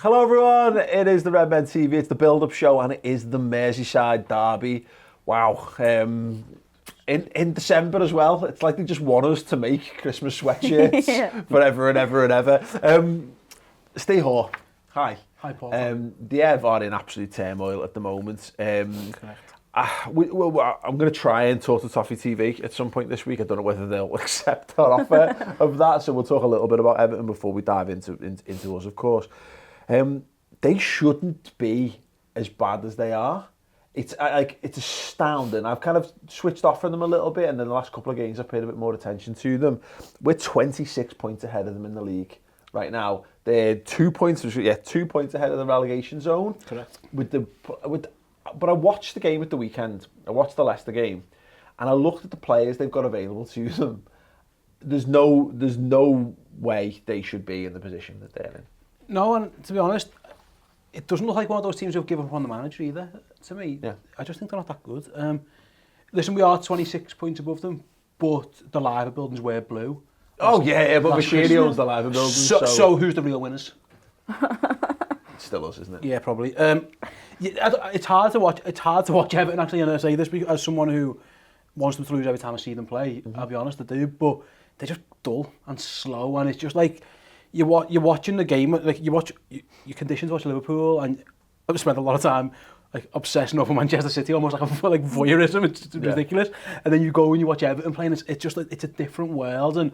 Hello everyone, it is the Redmen TV, it's the build-up show and it is the Merseyside Derby. Wow, in December as well, it's like they just want us to make Christmas sweatshirts forever and ever and ever. Stay Haw, hi. Hi Paul. The Ev are in absolute turmoil at the moment. Correct. I'm going to try and talk to Toffee TV at some point this week. I don't know whether they'll accept our offer of that, so we'll talk a little bit about Everton before we dive into us, of course. They shouldn't be as bad as they are. It's astounding. I've kind of switched off from them a little bit, and then the last couple of games I've paid a bit more attention to them. We're 26 points ahead of them in the league right now. They're 2 points ahead of the relegation zone. Correct. But I watched the game at the weekend. I watched the Leicester game, and I looked at the players they've got available to them. There's no way they should be in the position that they're in. No, and to be honest, it doesn't look like one of those teams who've given up on the manager either. To me, I just think they're not that good. Listen, we are 26 points above them, but the Liver buildings were blue. Oh yeah, but Machine owns the Liver buildings. So who's the real winners? It's still us, isn't it? Yeah, probably. It's hard to watch. It's hard to watch Everton actually, and I say this as someone who wants them to lose every time I see them play. I'll be honest, I do, but they're just dull and slow, and it's just like you're watching the game, like you're conditioned to watch Liverpool, and I've spent a lot of time like obsessing over Manchester City, almost like voyeurism. It's ridiculous. And then you go and you watch Everton playing. It's just like it's a different world. And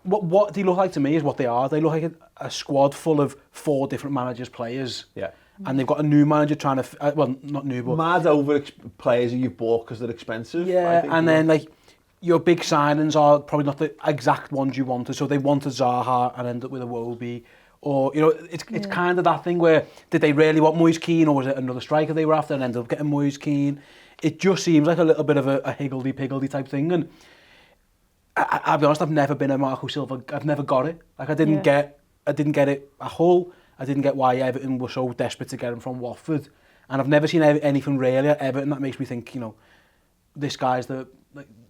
what they look like to me is what they are. They look like a squad full of 4 different managers, players. Yeah. And they've got a new manager trying to, well, not new, but mad over players that you've bought because they're expensive. Yeah, and then like your big signings are probably not the exact ones you wanted. So they wanted Zaha and ended up with a Iwobi. Or, you know, it's kind of that thing where, did they really want Moise Kean, or was it another striker they were after and ended up getting Moise Kean? It just seems like a little bit of a higgledy-piggledy type thing. And I'll be honest, I've never been a Marco Silva. I've never got it. Like, I didn't get it at Hull. I didn't get why Everton were so desperate to get him from Watford. And I've never seen anything really at Everton that makes me think, you know, this guy's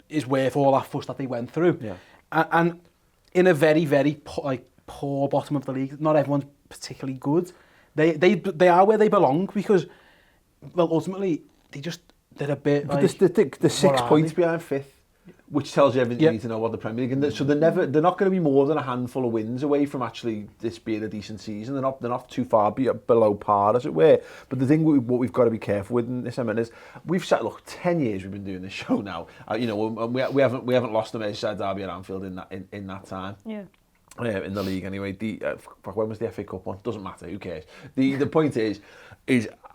is worth all that fuss that they went through. Yeah. And in a very, very poor bottom of the league, not everyone's particularly good. They are where they belong because, well, ultimately they're a bit. But like, they're 6 points behind 5th, which tells you everything you need to know about the Premier League. And so they're not going to be more than a handful of wins away from actually this being a decent season. They're not too far below par, as it were. But the thing what we've got to be careful with in this, I mean, is we've sat 10 years we've been doing this show now. You know, we haven't lost the Merseyside Derby at Anfield in that time. Yeah. In the league anyway. When was the FA Cup one? Doesn't matter. Who cares? The point is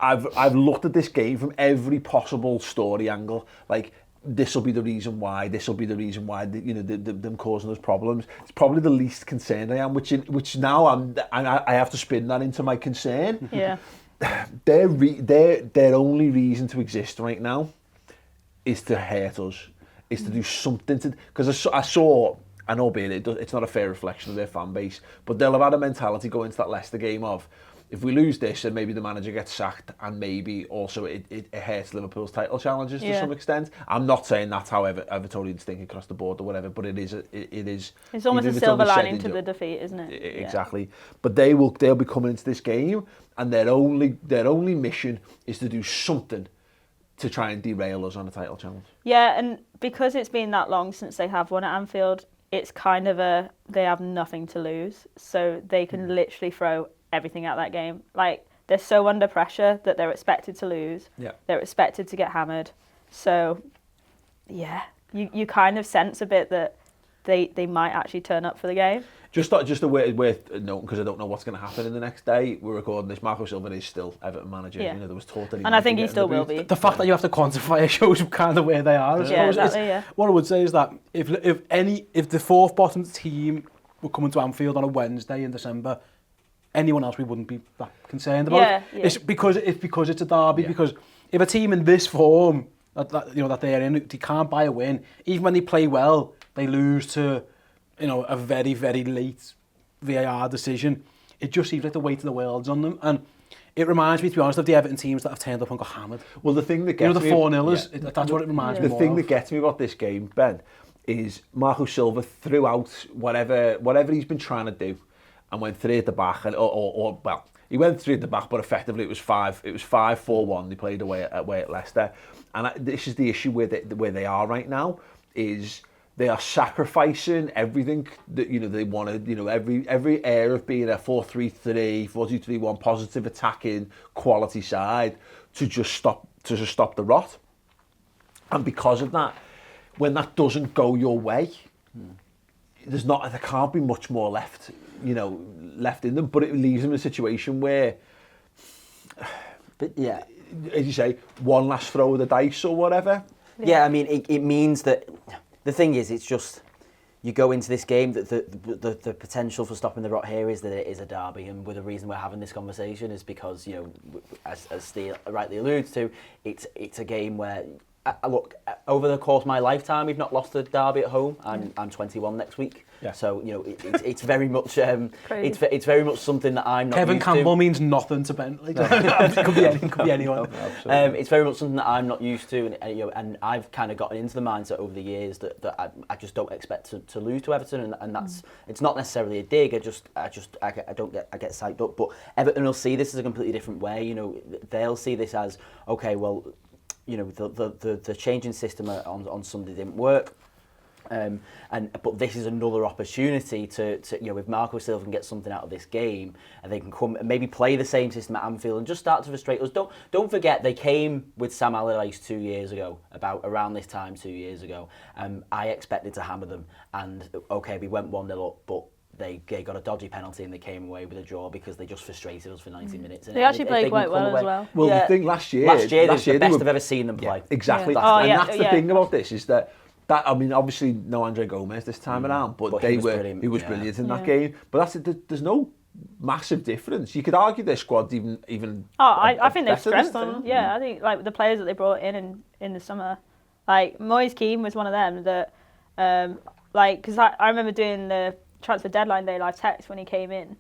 I've looked at this game from every possible story angle. Like, this will be the reason why. This will be the reason why. You know, them causing us problems. It's probably the least concerned I am. Which now I have to spin that into my concern. Yeah. Their only reason to exist right now is to hurt us. Is to do something to, because I saw. And albeit it's not a fair reflection of their fan base, but they'll have had a mentality going into that Leicester game of, if we lose this, then maybe the manager gets sacked, and maybe also it hurts Liverpool's title challenges to some extent. I'm not saying that's how Evertonians think across the board or whatever, but it is. It's almost a silver lining to the defeat, isn't it? Exactly. But they'll be coming into this game, and their only mission is to do something to try and derail us on a title challenge. Yeah, and because it's been that long since they have won at Anfield, it's kind of they have nothing to lose, so they can literally throw everything at that game. Like, they're so under pressure that they're expected to lose. Yeah. They're expected to get hammered. So, yeah, you kind of sense a bit that they might actually turn up for the game. Just a worth noting, because I don't know what's going to happen in the next day. We're recording this. Marco Silva is still Everton manager. Yeah. You know, there was talk that and I think he still will be. The fact that you have to quantify it shows kind of where they are. Exactly. What I would say is that if the 4th bottom team were coming to Anfield on a Wednesday in December, anyone else we wouldn't be that concerned about. Yeah. It's because it's a derby. Yeah. Because if a team in this form that they're in, they can't buy a win. Even when they play well, they lose to, you know, a very, very late VAR decision. It just seems like the weight of the world's on them. And it reminds me, to be honest, of the Everton teams that have turned up and got hammered. Well, the thing that gets me... You know, the 4-0ers, that's what it reminds me more of. The thing that gets me about this game, Ben, is Marco Silva throughout whatever he's been trying to do, and went 3 at the back, and or well, he went 3 at the back, but effectively it was 5-4-1. They played away at Leicester, and this is the issue where they are right now, is they are sacrificing everything that they wanted. Every area of being a 4-3-3, 4-2-3-1 positive attacking quality side to just stop the rot. And because of that, when that doesn't go your way, there can't be much more left in them. But it leaves them in a situation where, but yeah, as you say, one last throw of the dice or whatever. Yeah, I mean, it means that. The thing is, it's just, you go into this game, that the potential for stopping the rot here is that it is a derby, and the reason we're having this conversation is because, as Steve rightly alludes to, it's a game where, look, over the course of my lifetime, we've not lost a derby at home. I'm 21 next week. Yeah. So it's very much it's very much something that I'm not Kevin used Campbell to. means nothing to Bentley. It could be anyone. No, it's very much something that I'm not used to, and I've kind of gotten into the mindset over the years that I just don't expect to lose to Everton, and that's it's not necessarily a dig. I get psyched up, but Everton will see this as a completely different way. They'll see this as, okay, well, the changing system on Sunday didn't work. But this is another opportunity to if Marco Silva can get something out of this game, and they can come and maybe play the same system at Anfield and just start to frustrate us. Don't forget, they came with Sam Allardyce 2 years ago, around this time 2 years ago. I expected to hammer them, and okay, we went 1-0 up, but they got a dodgy penalty and they came away with a draw because they just frustrated us for 90 minutes. They actually played quite well as well. Well, the thing last year, the best I've ever seen them play. Yeah, exactly. Yeah. That's the thing about this, is that I mean, obviously no Andre Gomez this time around, but he was brilliant in that game. But that's it. There's no massive difference. You could argue their squad even. I think they've strengthened. Yeah, I think like the players that they brought in the summer, like Moise Kean was one of them that, because I remember doing the transfer deadline day live text when he came in,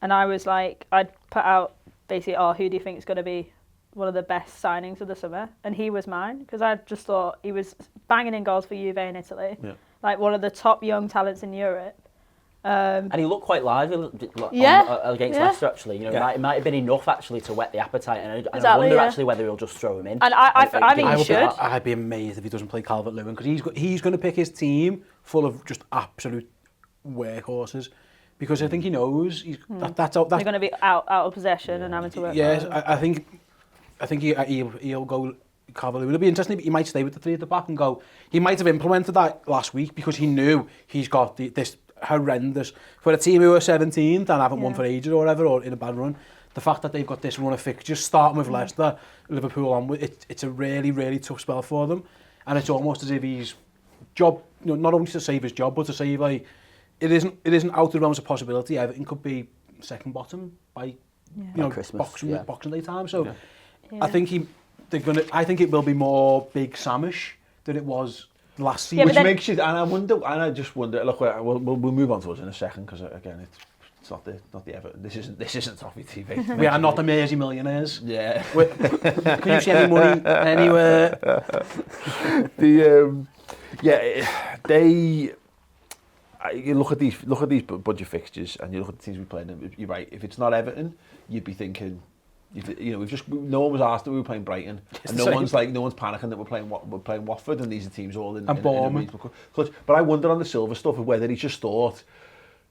and I was like, I'd put out basically, who do you think is going to be one of the best signings of the summer? And he was mine, because I just thought he was banging in goals for Juve in Italy, like one of the top young talents in Europe. And he looked quite lively against Leicester, actually. It might have been enough actually to whet the appetite, and I wonder actually whether he'll just throw him in. And I think he should. I'd be amazed if he doesn't play Calvert-Lewin, because he's going to pick his team full of just absolute workhorses, because I think he knows that's they're going to be out of possession and having to work. Yes, I think he'll go Calvert-Lewin. It'll be interesting. He might stay with the 3 at the back and go. He might have implemented that last week because he knew he's got this horrendous, for a team who are 17th and haven't won for ages or whatever, or in a bad run. The fact that they've got this run of fixtures, starting with Leicester, Liverpool on, it's a really, really tough spell for them, and it's almost as if he's job, not only to save his job, but to save it isn't out of the realms of possibility. Everything could be second bottom by Christmas, Boxing Day time. So I think I think it will be more Big Samish than it was last season. Which makes you, and I just wonder. Look, we'll move on to us in a second, because again, it's not the Everton. This isn't Toffee TV. We are not the Mersey millionaires. Yeah. Can you see any money anywhere? You look at these budget fixtures, and you look at the teams we played. And you're right. If it's not Everton, you'd be thinking, no one was asked that we were playing Brighton, and no one's panicking that we're playing Watford, and these are teams all in a reasonable clutch. But I wonder on the Silva stuff of whether he just thought,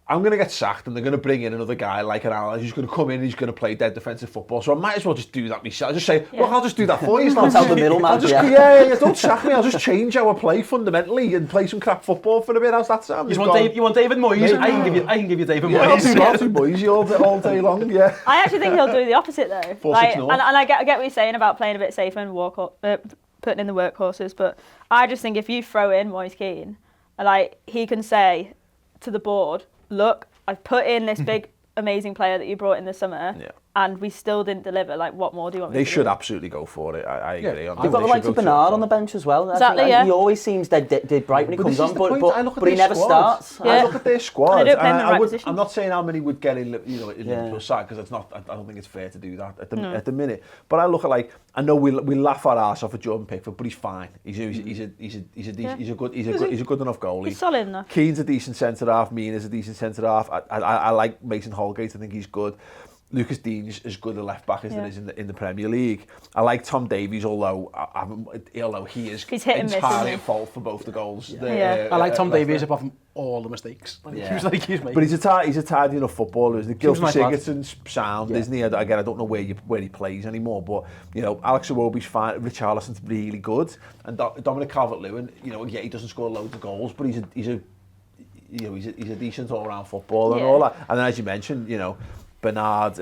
I'm going to get sacked and they're going to bring in another guy like an Alan who's going to come in and he's going to play dead defensive football. So I might as well just do that myself. Just say, look, I'll just do that for you. I'll tell the middleman. Don't sack me. I'll just change how I play fundamentally and play some crap football for a bit. How's that sound? You want David Moyes? I can give you David Moyes. I'll do Moyes all day long, yeah. I actually think he'll do the opposite though. And I get what you're saying about playing a bit safer and putting in the workhorses, but I just think if you throw in Moise Kean, he can say to the board, look, I've put in this big, amazing player that you brought in the summer, and we still didn't deliver. Like, what more do you want me They to should do? absolutely go for it. I agree on that. They've got the likes of Bernard on the bench as well. Exactly, I think, yeah. He always seems dead bright when he comes on, but he never starts. I look at their squad. And they don't play in the right positions. I'm not saying how many would get in, in Liverpool's side, because I don't think it's fair to do that at the minute. But I look at, like, I know we laugh our arse off at Jordan Pickford, but he's fine. He's a good enough goalie. He's solid enough. Keane's a decent centre half. Mina's a decent centre half. I like Mason Holgate. I think he's good. Lucas Dean's as good a left back as there is in the Premier League. I like Tom Davies, although he is entirely at fault for both the goals. I like Tom Davies apart from all the mistakes. He's making. But he's a tidy enough footballer. Isn't he? Gylfi Sigurdsson's sound, isn't he? Again, I don't know where he plays anymore, but Alex Iwobi's fine. Richarlison's really good, and Dominic Calvert-Lewin. He doesn't score loads of goals, but he's a decent all-round footballer and all that. And then, as you mentioned, Bernard,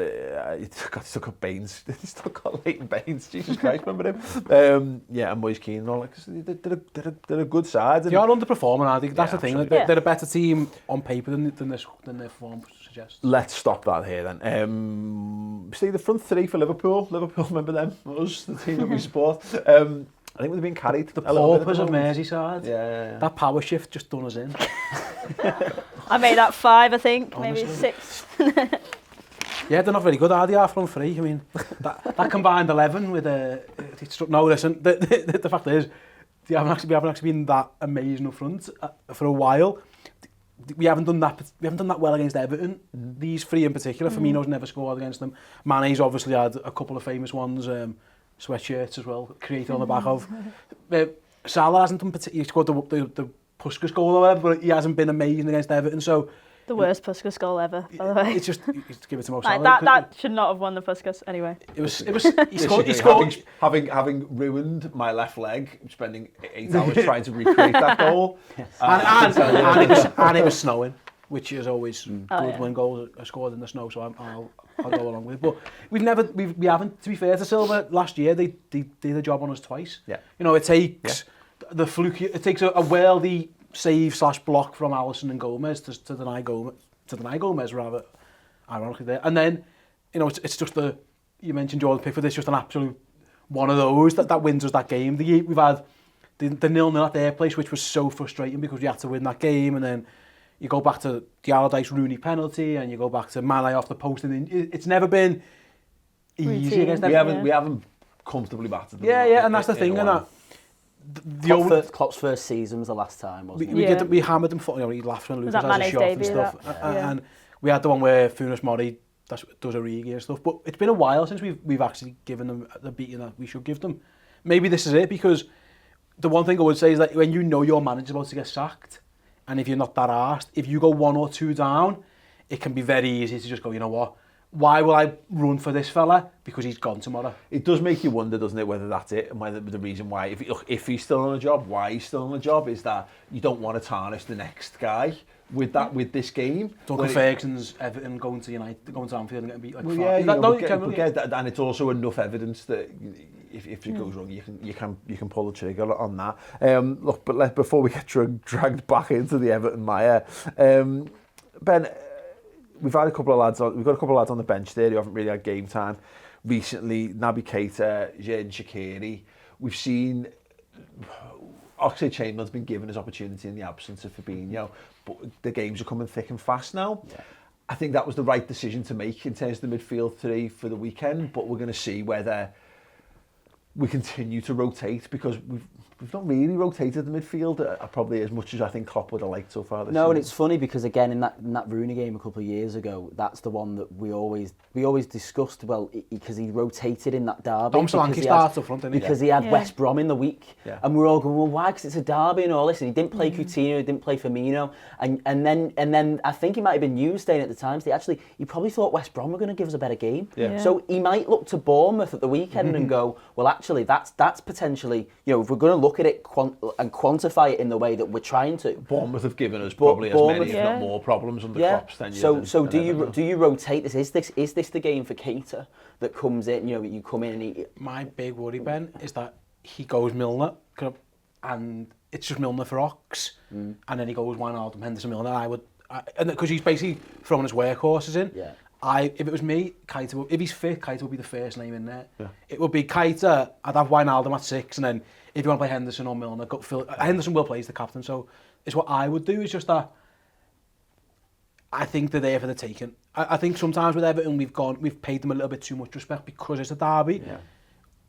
he's still got Baines. He's still got Leighton Baines. Jesus Christ, remember him? And Moise Keane and all that. They're a good side. They are underperforming, I think. That's the thing. They're a better team on paper than their form suggests. Let's stop that here then. See the front three for Liverpool. Liverpool, remember them? Us, the team that we support. I think we've been carried. The paupers of Merseyside. Yeah. That power shift just done us in. I made that 5, I think. Honestly. Maybe 6. Yeah, they're not very good, are they, our front three? I mean, that combined 11 with no, listen, the fact is, we haven't actually been that amazing up front for a while. We haven't done that well against Everton. These three in particular, Firmino's never scored against them. Mane's obviously had a couple of famous ones, sweatshirts as well, created on the back of. Salah hasn't done particularly, he scored the Puskas goal or whatever, but he hasn't been amazing against Everton, so... The worst Puskas goal ever, by the way. It's just give it to Mo Salah. That should not have won the Puskas anyway. It was. He scored. Having ruined my left leg, spending 8 hours trying to recreate that goal, and it was snowing, which is always good when goals are scored in the snow. So I'll go along with it. But we haven't. To be fair to Silva, last year they did a job on us twice. Yeah. It takes the fluke. It takes a worldy save/block from Alisson and Gomez to deny Gomez rather, ironically there. And then, it's just you mentioned Jordan Pickford, it's just an absolute one of those that wins us that game. We've had the 0-0 at their place, which was so frustrating because we had to win that game, and then you go back to the Allardyce Rooney penalty, and you go back to Mane off the post, and it's never been easy against them. We haven't comfortably battered them. Yeah, and that's the thing, and that. Klopp's first season was the last time, wasn't it? We hammered them. He laughed when Lucas has a shot and stuff. And we had the one where Funes Mori does Origi and stuff. But it's been a while since we've actually given them the beating that we should give them. Maybe this is it, because the one thing I would say is that when your manager's about to get sacked, and if you're not that arsed, if you go 1 or 2 down, it can be very easy to just go, you know what? Why will I run for this fella? Because he's gone tomorrow. It does make you wonder, doesn't it, whether that's it, and whether the reason why, if he's still on a job, why he's still on a job, is that you don't want to tarnish the next guy with this game. Duncan Ferguson's Everton going to Anfield and getting beat like and it's also enough evidence that if it goes wrong, you can pull the trigger on that. But before we get dragged back into the Everton mire, Ben. We've got a couple of lads on the bench there who haven't really had game time recently. Naby Keita, Xherdan Shaqiri. We've seen Oxlade-Chamberlain's been given his opportunity in the absence of Fabinho, but the games are coming thick and fast now. Yeah. I think that was the right decision to make in terms of the midfield three for the weekend, but we're going to see whether we continue to rotate, because we've not really rotated the midfield probably as much as I think Klopp would have liked so far this season. And it's funny because again in that Rooney game a couple of years ago, that's the one that we always discussed, because he rotated in that derby. Dom Solanke started up front, didn't he? Because he had West Brom in the week, and we're all going, well, why? Because it's a derby and all this, and he didn't play Coutinho, he didn't play Firmino, and then I think he might have been news saying at the time, so he probably thought West Brom were going to give us a better game. Yeah. So he might look to Bournemouth at the weekend and go, well, actually, that's potentially, if we're going to look at it and quantify it in the way that we're trying to. Bournemouth have given us probably as many, if not more, problems under Klopp's tenure. So do you rotate this? Is this the game for Keita that comes in? You come in and my big worry, Ben, is that he goes Milner, and it's just Milner for Ox, and then he goes Wijnaldum, Henderson, Milner. And because he's basically throwing his workhorses in. Yeah. if it was me, Keita, if he's fit, Keita would be the first name in there. Yeah. It would be Keita, I'd have Wijnaldum at 6, and then if you want to play Henderson or Milner, Henderson will play as the captain, so it's what I would do, is just that I think they're there for the taking. I think sometimes with Everton, we've paid them a little bit too much respect because it's a derby. Yeah.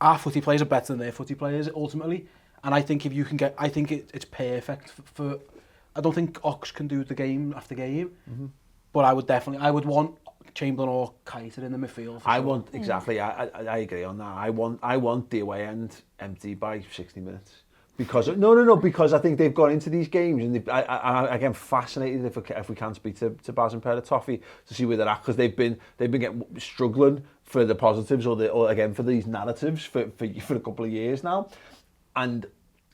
Our footy players are better than their footy players, ultimately. And I think if you can I think it's perfect for I don't think Ox can do the game after game, but I would want Chamberlain or Keita in the midfield. I want, exactly, I agree on that. I want the away end empty by 60 minutes. Because because I think they've gone into these games, and I'm fascinated if we can speak to Baz and Pera Toffee to see where they're at, because they've been struggling for the positives or again for these narratives for a couple of years now, and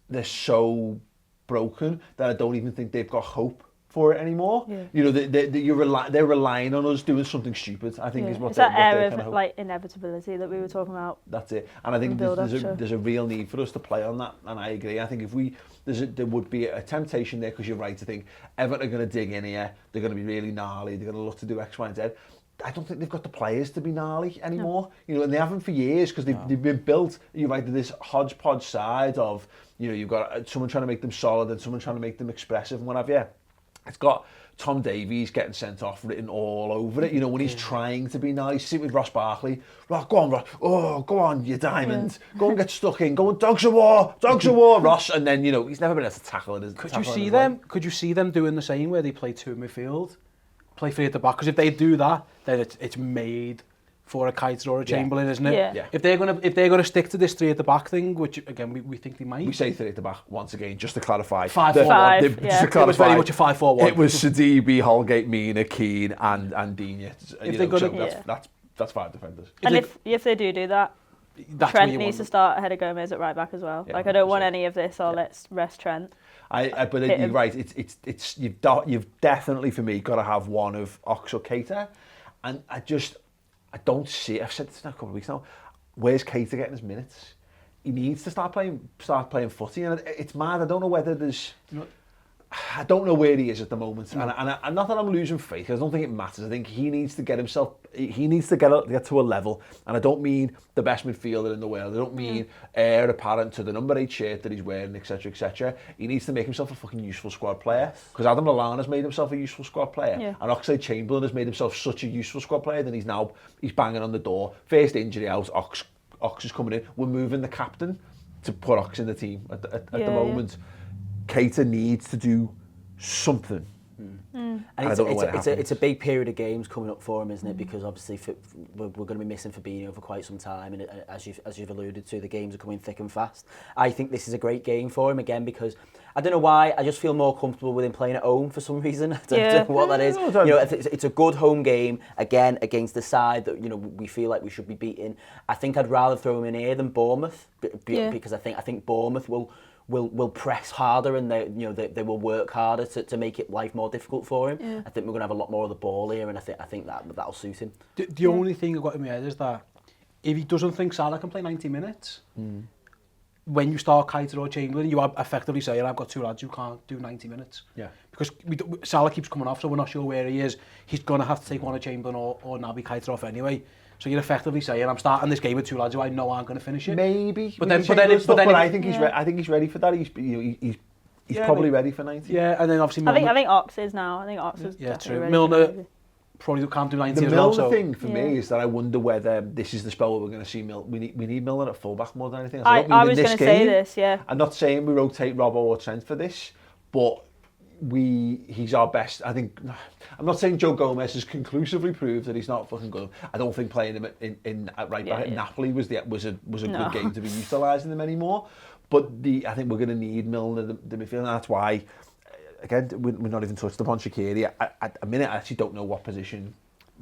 they're so broken that I don't even think they've got hope for it anymore. Yeah. You know, they're relying on us doing something stupid, I think, is what they're air of like inevitability that we were talking about. That's it. And I think there's a real need for us to play on that, and I agree. I think if there would be a temptation there, because you're right to think Everton are going to dig in here, they're going to be really gnarly, they're going to look to do X, Y and Z. I don't think they've got the players to be gnarly anymore. No. You know, and they haven't for years, because they've been built, you're right, to this hodgepodge side of, you know, you've got someone trying to make them solid and someone trying to make them expressive and what have you. It's got Tom Davies getting sent off written all over it, you know, when he's trying to be nice. Sit with Ross Barkley. Ross, go on, Ross. Oh, go on, you diamond. Yeah. Go and get stuck in. Go on, dogs of war, Ross. And then, you know, he's never been able to tackle it. Could you see them doing the same where they play 2 in midfield, play 3 at the back? Because if they do that, then it's made for a Keita or a Chamberlain, isn't it? Yeah. If they're gonna stick to this 3 at the back thing, which again we think they might. We say 3 at the back once again, just to clarify. 5-4-1. Just to clarify, it was very much a 5-4-1. It was Sidibe, Holgate, Mina, Keane, and Digne. That's 5 defenders. And if they do that, Trent needs to start ahead of Gomez at right back as well. Yeah, like I don't want any of this. Let's rest Trent. But you're right. It's you've definitely, for me, got to have one of Ox or Keita, and I don't see it. I've said this now a couple of weeks now. Where's Keita getting his minutes? He needs to start playing footy, and it's mad. I don't know whether there's. I don't know where he is at the moment, and not that I'm losing faith. I don't think it matters. I think he needs to get himself. He needs to get to a level, and I don't mean the best midfielder in the world. I don't mean heir apparent to the number 8 shirt that he's wearing, etc., etc. He needs to make himself a fucking useful squad player, because Adam Lallana's made himself a useful squad player, and Oxlade-Chamberlain has made himself such a useful squad player that he's banging on the door. First injury out, Ox is coming in. We're moving the captain to put Ox in the team at the moment. Keita needs to do something. And it's a big period of games coming up for him, isn't it? Because obviously we're going to be missing Fabinho for quite some time, and as you've alluded to, the games are coming thick and fast. I think this is a great game for him again, because I don't know why, I just feel more comfortable with him playing at home for some reason. I don't know what that is. You know, it's a good home game again against the side that, you know, we feel like we should be beating. I think I'd rather throw him in here than Bournemouth, because I think Bournemouth will press harder, and they will work harder to make it life more difficult for him. I think we're going to have a lot more of the ball here, and I think that'll suit him. The only thing I've got in my head is that if he doesn't think Salah can play 90 minutes, when you start Keita or Chamberlain, you are effectively saying, I've got 2 lads who can't do 90 minutes. Yeah. Because Salah keeps coming off, so we're not sure where he is. He's going to have to take one of Chamberlain or Naby Keita off anyway. So you're effectively saying, I'm starting this game with 2 lads who I know aren't going to finish it. Maybe. But then I think he's ready for that. He's probably ready for 90. Yeah, and then obviously Milner. I think Ox is now. I think Ox is definitely ready. Milner probably can't do 90 as well. The Milner thing for me is that I wonder whether this is the spell where we're going to see Milner. We need Milner at fullback more than anything. I was going to say this, yeah. I'm not saying we rotate Robbo or Trent for this, but he's our best. I think, I'm not saying Joe Gomez has conclusively proved that he's not fucking good. I don't think playing him in right back at Napoli was a good game to be utilising them anymore. But I think we're going to need Milner the midfield, and that's why. Again, we're not even touched upon Shaqiri. At a minute, I actually don't know what position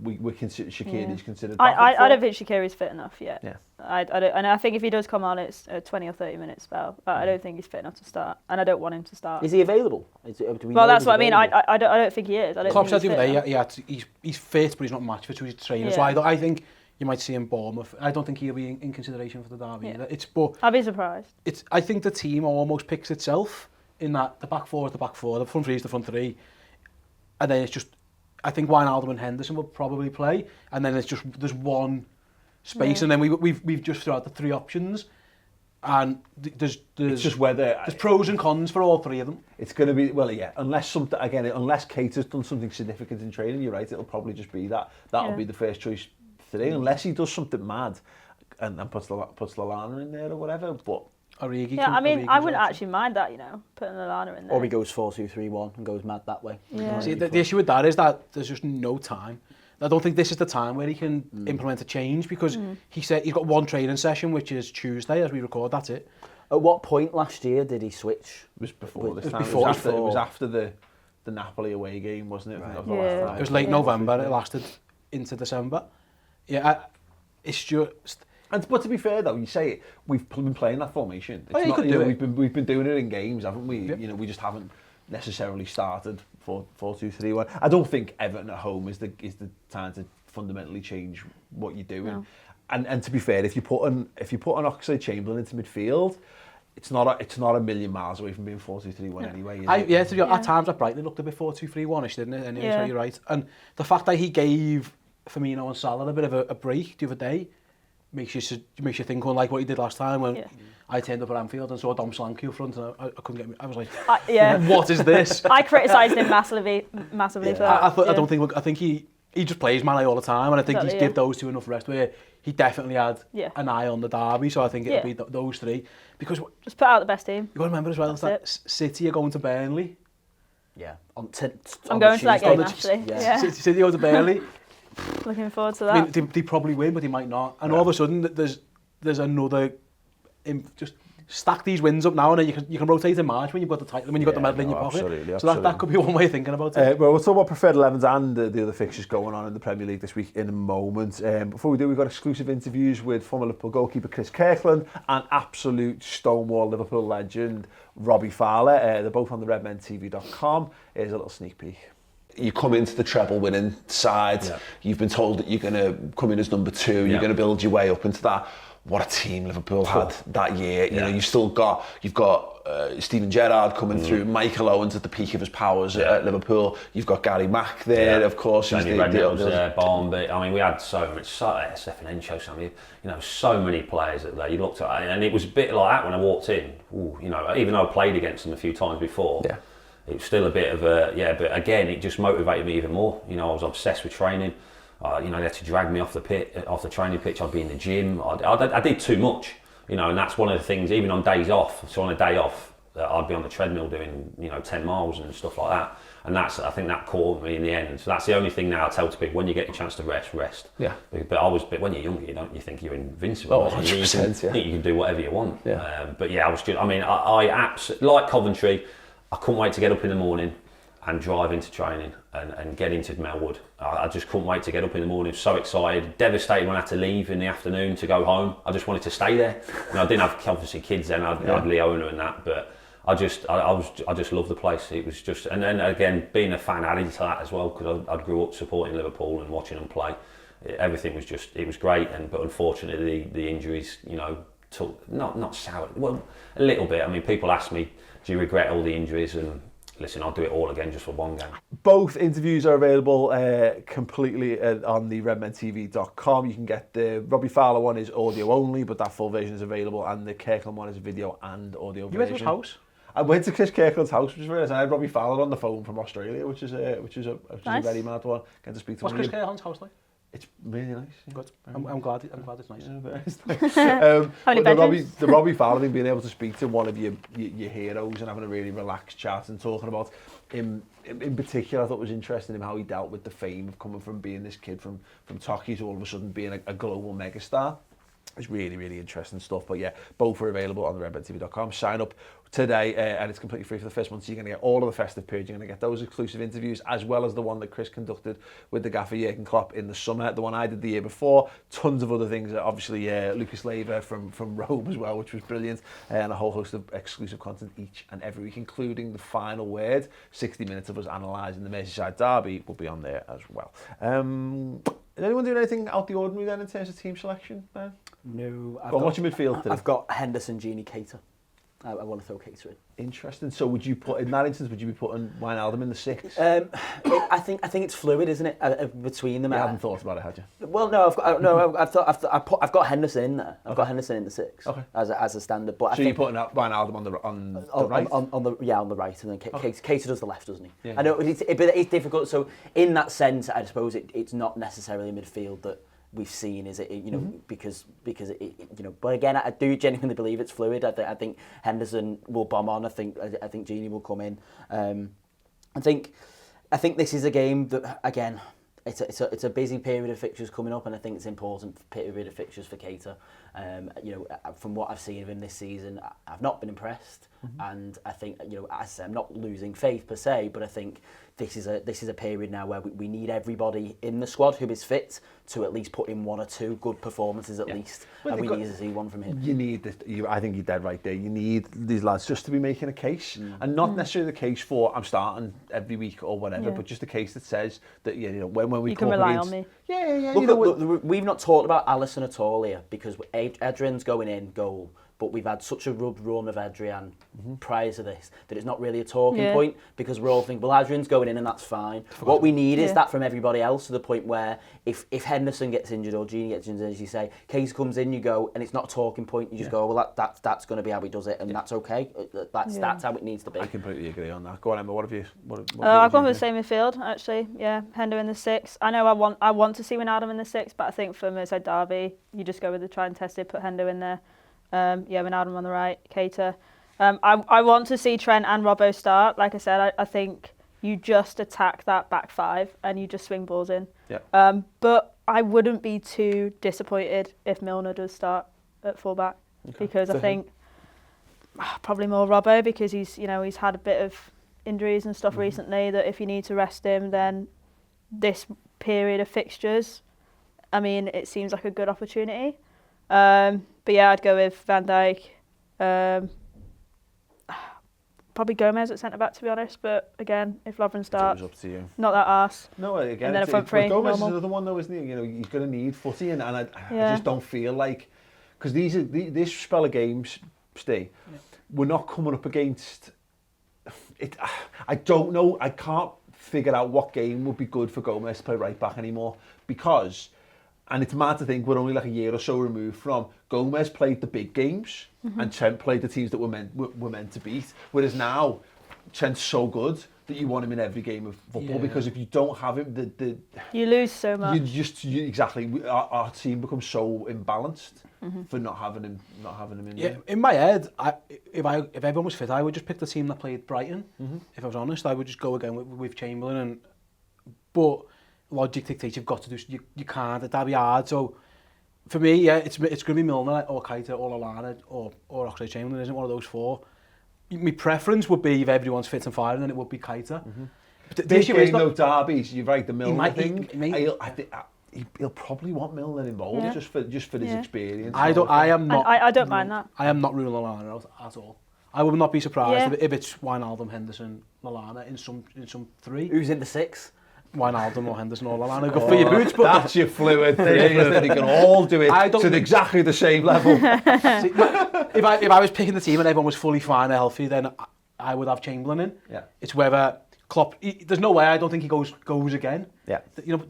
we consider Shaqiri's considered. I don't think Shaqiri's fit enough yet. Yeah. I don't, and I think if he does come on, it's a 20 or 30 minute spell. I don't think he's fit enough to start, and I don't want him to start. Is he available? Well, that's what I mean. I don't think he is. Klopp said the other day, he's fit, but he's not match fit, so he's trained. So I think you might see him Bournemouth. I don't think he'll be in consideration for the derby either. I'd be surprised. I think the team almost picks itself in that the back 4 is the back 4, the front 3 is the front 3, and then it's just I think Wijnaldum and Henderson will probably play, and then there's one space, and then we've just thrown out the 3 options, and there's it's just whether there's pros and cons for all 3 of them. It's going to be, well, yeah, unless Kate has done something significant in training, you're right, it'll probably just be that'll be the first choice today, unless he does something mad and puts Lallana in there or whatever. But Origi I wouldn't actually mind that, putting Lallana in there. Or he goes 4-2-3-1 and goes mad that way. Yeah. See, the issue with that is that there's just no time. I don't think this is the time where he can implement a change, because he said he's got 1 training session, which is Tuesday as we record. That's it. At what point last year did he switch? it was before this time. Before. It was after the Napoli away game, wasn't it? I think that was the last time. It was late November. It lasted into December. Yeah, it's just. But to be fair though, you say it, we've been playing that formation. It's you could do it. We've been doing it in games, haven't we? Yep. We just haven't necessarily started 4-2-3-1. I don't think Everton at home is the time to fundamentally change what you're doing. No. And to be fair, if you put an Oxlade-Chamberlain into midfield, it's not a million miles away from being 4-2-3-1 anyway. At times at Brighton it looked a bit 4-2-3-1ish, didn't it? Anyway, so you're right. And the fact that he gave Firmino and Salah a bit of a break the other day makes you think, like what he did last time when I turned up at Anfield and saw Dom Solanke up front, and I couldn't get. I was like, what is this? I criticised him massively for that. I think he just plays Mane all the time, and I think he's give those 2 enough rest where he definitely had an eye on the derby. So I think it'll be those 3, because just put out the best team. You got to remember as well that City are going to Burnley. Yeah, I'm going to that game actually. Yeah. City go to Burnley. Looking forward to that. I mean, they probably win, but they might not. And all of a sudden, there's another. Just stack these wins up now, and then you can rotate in March when you've got the title, when you've got the medal in your pocket. Absolutely. So that could be one way of thinking about it. Well, we'll talk about preferred 11s and the other fixtures going on in the Premier League this week in a moment. Before we do, we've got exclusive interviews with former Liverpool goalkeeper Chris Kirkland and absolute stonewall Liverpool legend Robbie Fowler. They're both on the redmentv.com. Here's a little sneak peek. You come into the treble winning side, you've been told that you're going to come in as number 2, you're going to build your way up into that. What a team Liverpool had that year. You know, you've got Steven Gerrard coming through, Michael Owens at the peak of his powers at Liverpool. You've got Gary Mack there, of course. Redmen was there, Barnby. I mean, we had so much, SF and Encho, so many players that you looked at, and it was a bit like that when I walked in. Ooh, even though I played against them a few times before. Yeah. It was still a bit of but again, it just motivated me even more. I was obsessed with training. They had to drag me off the training pitch. I'd be in the gym. I did too much, and that's one of the things. Even on days off, so on a day off, I'd be on the treadmill doing 10 miles and stuff like that. And I think that caught me in the end. So that's the only thing now I tell to people: when you get your chance to rest. Yeah. But when you're younger, you think you're invincible. Oh, 100%, you think you can do whatever you want. Yeah. I absolutely like Coventry. I couldn't wait to get up in the morning and drive into training and get into Melwood. I just couldn't wait to get up in the morning. So excited, devastated when I had to leave in the afternoon to go home. I just wanted to stay there. I didn't have obviously kids then. I had Leona and that, but I just loved the place. It was just, and then again being a fan added to that as well, because I grew up supporting Liverpool and watching them play. Everything was it was great, but unfortunately the injuries, took not soured. Well, a little bit. I mean, people ask me, do you regret all the injuries? And listen, I'll do it all again just for one game. Both interviews are available completely on the redmentv.com. You can get the Robbie Fowler one is audio only, but that full version is available, and the Kirkland one is video and audio version. You went to his house? I went to Chris Kirkland's house, which was very nice. I had Robbie Fowler on the phone from Australia, which is a very mad one. Get to speak to What's Chris Kirkland's house like? It's really nice. Good. I'm glad it's nice. The Robbie Fowler thing, being able to speak to one of your heroes and having a really relaxed chat and talking about him in particular, I thought was interesting in how he dealt with the fame of coming from being this kid from Turkey to all of a sudden being a global megastar. It's really, really interesting stuff. But yeah, both are available on the redmentv.com. Sign up today and it's completely free for the first month. So you're going to get all of the festive period. You're going to get those exclusive interviews as well as the one that Chris conducted with the gaffer Jurgen Klopp in the summer. The one I did the year before. Tons of other things. Obviously, Lucas Leiva from Rome as well, which was brilliant. And a whole host of exclusive content each and every week, including the final word. 60 minutes of us analysing the Merseyside Derby will be on there as well. Is anyone doing anything out the ordinary then in terms of team selection, Ben? No. What's your midfield today? I've got Henderson, Gini, Keita. I want to throw Keita in. Interesting. So would you put, in that instance, would you be putting Wijnaldum in the 6? I think it's fluid, isn't it, between them? You hadn't thought about it, had you? Well, no, I've got Henderson in there. I've got Henderson in the 6 as a standard. But so you're putting Wijnaldum on the right? On the right, and then Keita does the left, doesn't he? Yeah. I know it's difficult. So in that sense, I suppose it's not necessarily a midfield that we've seen, is it? You know, because it, you know. But again, I do genuinely believe it's fluid. I think Henderson will bomb on. I think Gini will come in. I think this is a game that, again, it's a busy period of fixtures coming up, and I think it's important period of fixtures for Keita. You know, from what I've seen of him this season, I've not been impressed, and I think, you know, as I say, I'm not losing faith per se, but I think this is a period now where we need everybody in the squad who is fit to at least put in 1 or 2 good performances at least, and we need to see one from him. You need this. I think you're dead right there. You need these lads just to be making a case, and not necessarily the case for I'm starting every week or whatever, but just a case that says that, you know, when we you come can rely against, on me. Yeah. Look, we've not talked about Alisson at all here, because Adrian's going in goal, but we've had such a run of Adrian prior to this that it's not really a talking point, because we're all thinking, well, Adrian's going in and that's fine. What we need is that from everybody else, to the point where if Henderson gets injured or Gini gets injured, as you say, Case comes in, you go, and it's not a talking point. You just go, well, that's going to be how he does it, and that's okay. That's how it needs to be. I completely agree on that. Go on, Emma. What have you? I've gone for the same midfield, actually. Yeah, Hendo in the 6. I know I want to see Wijnaldum in the 6, but I think for Merseyside Derby, you just go with the try and test it, put Hendo in there. Wijnaldum on the right, Keita. I want to see Trent and Robbo start. Like I said, I think you just attack that back 5 and you just swing balls in. Yeah. But I wouldn't be too disappointed if Milner does start at fullback, because I think probably more Robbo, because he's had a bit of injuries and stuff recently, that if you need to rest him, then this period of fixtures, I mean, it seems like a good opportunity. But yeah, I'd go with Van Dijk. Probably Gomez at centre-back, to be honest. But again, if Lovren starts, up to you. Not that arse. No, again, and then a front three. Gomez normal. is another one, though, isn't he? You know, he's going to need footy, and I just don't feel like, because this spell of games, Steve, we're not coming up against it. I don't know. I can't figure out what game would be good for Gomez to play right back anymore, because. And it's mad to think we're only like a year or so removed from Gomez played the big games and Trent played the teams that were meant to beat. Whereas now, Trent's so good that you want him in every game of football, because if you don't have him, you lose so much. Exactly. Our team becomes so imbalanced for not having him in there. In my head, if everyone was fit, I would just pick the team that played Brighton. If I was honest, I would just go again with Chamberlain, but logic dictates you've got to do. You can't. That'd be hard. So for me, it's going to be Milner or Keita or Lallana or Oxlade-Chamberlain. Isn't one of those 4. My preference would be if everyone's fit and firing, and it would be Keita. This game, though, derbies, you're right. The Milner thing. He'll probably want Milner involved just for his experience. I don't mind that. I am not ruling Lallana out at all. I would not be surprised if it's Wijnaldum, Henderson, Lallana in some 3. Who's in the 6? Wijnaldum or Henderson or Lallana. Go for your boots, but that's your fluid thing, isn't it? You can all do it to exactly the same level. See, if I was picking the team and everyone was fully fine and healthy, then I would have Chamberlain in. Yeah. It's whether Klopp. There's no way I don't think he goes again. Yeah. You know.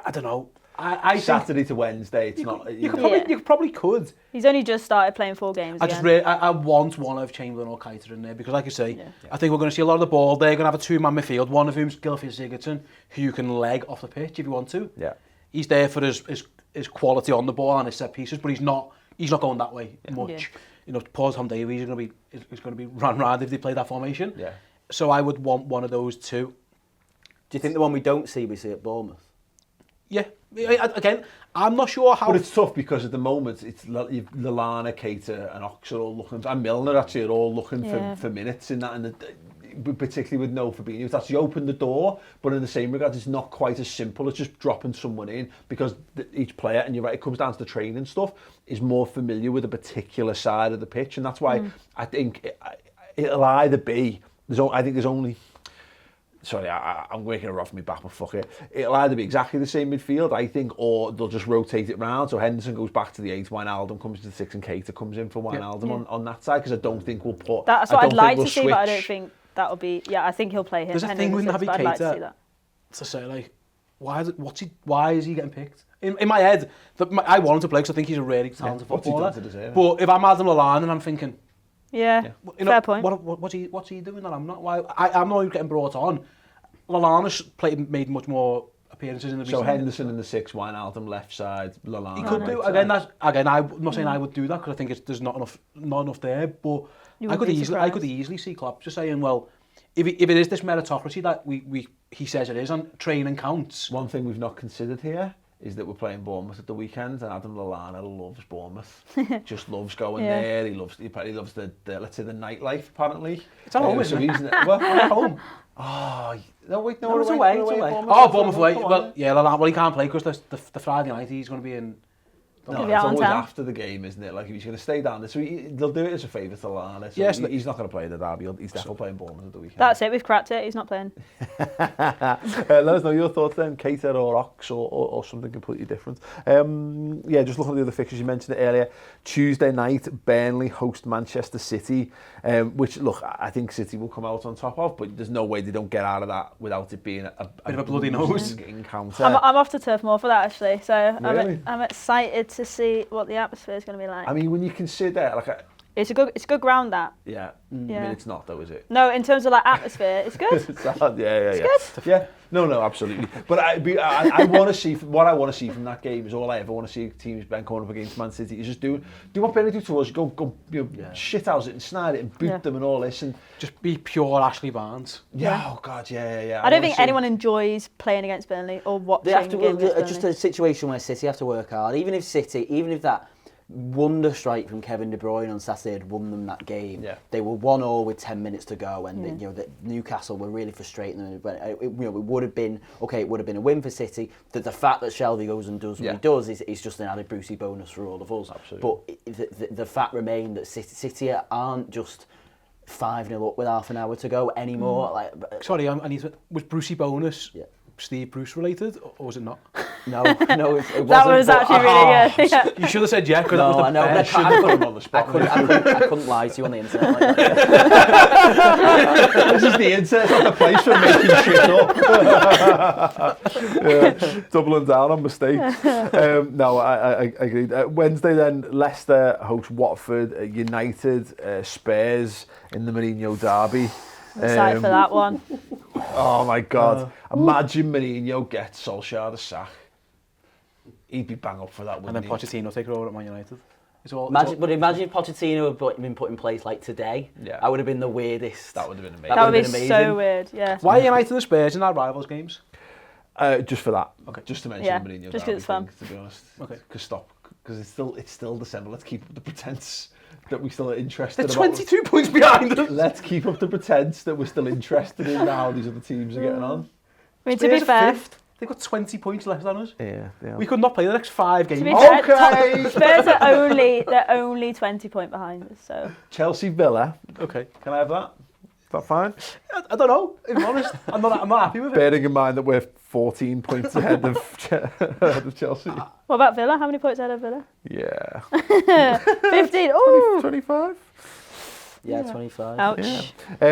I don't know. I Saturday to Wednesday. It's not. You probably could. He's only just started playing 4 games. I want one of Chamberlain or Keita in there, because, like you say, I think we're going to see a lot of the ball. They're going to have a 2-man midfield, one of whom's Gylfi Sigurdsson, who you can leg off the pitch if you want to. Yeah. He's there for his quality on the ball and his set pieces, but he's not going that way much. Yeah. You know, Paul Tom Davies is going to be run round if they play that formation. Yeah. So I would want one of those 2. Do you think the one we see at Bournemouth? Yeah. Again, I'm not sure how. But it's tough, because at the moment it's Lallana, Keita, and Ox are all looking, and Milner actually are all looking for minutes in that, and particularly with no Fabinho. It's actually opened the door, but in the same regard, it's not quite as simple as just dropping someone in, because each player, and you're right, it comes down to the training stuff, is more familiar with a particular side of the pitch, and that's why I think it'll either be. I think there's only sorry, I'm waking her off my back, but fuck it. It'll either be exactly the same midfield, I think, or they'll just rotate it round. So Henderson goes back to the 8, Wijnaldum comes to the 6, and Keita comes in for Wijnaldum on that side, because I don't think we'll put... That's what I'd like to see, but I don't think that'll be... Yeah, I think he'll play him. There's a thing with Naby Keita, I'd like to see that. To say, like, why is he getting picked? In my head, I want him to play because I think he's a really talented footballer. But if I'm Adam Lallana and I'm thinking... Yeah, fair point. What's he doing that I'm not? I'm not even getting brought on. Lallana's made much more appearances in the recent. So Henderson in the 6, Wijnaldum left side, Lallana. He could do again. I'm not saying I would do that because I think there's not enough there. But I could easily see Klopp just saying, well, if it is this meritocracy that he says it is, and training counts. One thing we've not considered here is that we're playing Bournemouth at the weekend, and Adam Lallana loves Bournemouth. Just loves going there. He loves the let's say the nightlife. Apparently, it's at home, isn't it? Well, at home. Oh no, wait, no, it's away. It's away. Bournemouth away. Well, yeah, Lallana. Well, he can't play because the Friday night he's going to be in. No, it's always after the game, isn't it? Like, if he's going to stay down there, so they'll do it as a favour to Lallana. So yes, he's not going to play the derby. He's definitely playing Bournemouth at the weekend. That's it. We've cracked it. He's not playing. Let us know your thoughts then, Keita or Ox or something completely different. Yeah, just looking at the other fixtures, you mentioned it earlier. Tuesday night, Burnley host Manchester City, which, look, I think City will come out on top of, but there's no way they don't get out of that without it being a bit of a bloody nose encounter. I'm off to Turf Moor for that, actually, so really? I'm excited to see what the atmosphere is going to be like. I mean, when you consider like it's a good ground, that. Yeah. I mean, it's not though, is it? No, in terms of like atmosphere, it's good. It's good. Yeah. No, absolutely. But I want to see what I want to see from that game is all I ever want to see teams Ben coming up against Man City is just do what Burnley do to us, go shit house it and snide it and boot them and all this and just be pure Ashley Barnes. Yeah. Oh God, yeah. I don't think anyone enjoys playing against Burnley or watching. They have to games against just a situation where City have to work hard. Even if that wonder strike from Kevin De Bruyne on Saturday had won them that game. Yeah. They were 1-1 with 10 minutes to go, and the Newcastle were really frustrating them. It would have been a win for City. The fact that Shelby goes and does what he does is just an added Brucey bonus for all of us. Absolutely. But the fact remained that City aren't just 5-0 up with half an hour to go anymore. Sorry, was Brucey bonus? Yeah. Steve Bruce related, or was it not? No, it wasn't. That was actually really good. Yeah. You should have said yeah, because that was the best. I put him on the spot. I couldn't lie to you on the internet like that. This is the internet, not the place for making shit up. Doubling down on mistakes. No, I agreed. Wednesday then, Leicester host Watford, United, Spurs in the Mourinho Derby. Excited for that one. Oh my God. Imagine Mourinho gets Solskjaer the sack. He'd be bang up for that, wouldn't he? And then Pochettino take over at Man United. But imagine if Pochettino had been put in place like today. Yeah. That would have been the weirdest. That would have been amazing. That would have been so weird, yeah. Why are United and Spurs in our rivals games? Just for that. Okay. Just to mention Mourinho. Just because it's fun. To be honest. Okay. Because it's still December. Let's keep up the pretense that we're still interested. They're 22 points behind us. Let's keep up the pretense that we're still interested in how these other teams are getting on. I mean, to be fair, fifth. They've got 20 points less than us. Yeah, they are. We could not play the next 5 games. Okay. Spurs are only 20 points behind us. So Chelsea Villa. Okay. Can I have that? Is that fine? I don't know. If I'm honest, I'm not happy with it. Bearing in mind that we're 14 points ahead of Chelsea. What about Villa? How many points ahead of Villa? Yeah. 15. Ooh. 25. Yeah, 25. Ouch. Yeah.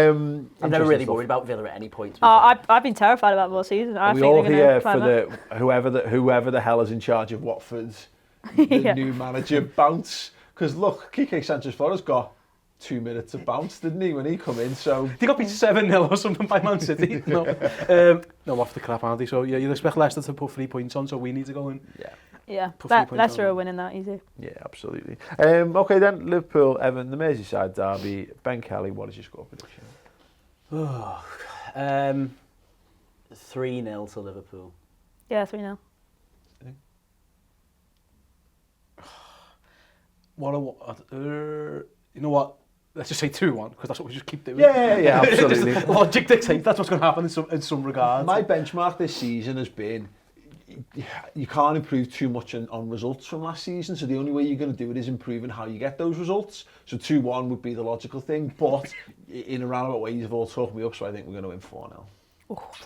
I'm never really worried about Villa at any point. I've been terrified about them all season. I think all here for whoever the hell is in charge of Watford's new manager bounce. Because look, Quique Sanchez-Flores got 2 minutes of bounce, didn't he, when he come in? So they got beat 7-0 or something by Man City. No, off the crap, aren't they? So yeah, you'd expect Leicester to put 3 points on. So we need to go and Leicester are winning that easy. Yeah, absolutely. Okay then, Liverpool, Everton, the Merseyside Derby. Ben Kelly, what is your score prediction? 3-0 to Liverpool. Yeah, 3-0. You know what? Let's just say 2-1 because that's what we just keep doing. Yeah, absolutely. Logic dictates that's what's going to happen in some regards. My benchmark this season has been you can't improve too much on results from last season, so the only way you're going to do it is improving how you get those results. So 2-1 would be the logical thing, but in a roundabout way, you've all talked me up, so I think we're going to win 4-0.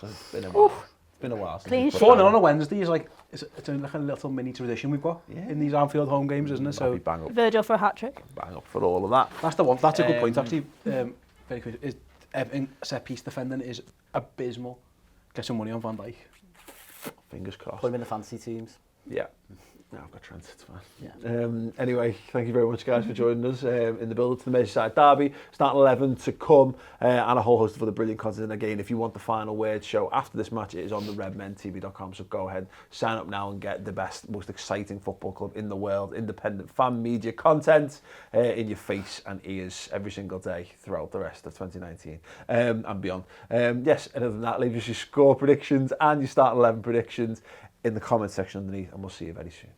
It's been a while. It's been a while. Clean sheet. 4-0 on a Wednesday is like, it's like a little mini tradition we've got in these Anfield home games, isn't it? So Bang up, Virgil for a hat-trick. bang up for all of that. that's the one. That's a good point, actually. Very quick. Is Everton set-piece defending is abysmal. Get some money on Van Dijk. Fingers crossed. Put him in the fancy teams. Yeah. No, I've got Trent, it's fine. Yeah. Anyway, thank you very much, guys, for joining us in the build-up to the Merseyside Derby. Starting 11 to come, and a whole host of other brilliant content. And again, if you want the final word show after this match, it is on the redmentv.com. So go ahead, sign up now and get the best, most exciting football club in the world, independent fan media content in your face and ears every single day throughout the rest of 2019 and beyond. Yes, and other than that, leave us your score predictions and your start 11 predictions in the comment section underneath, and we'll see you very soon.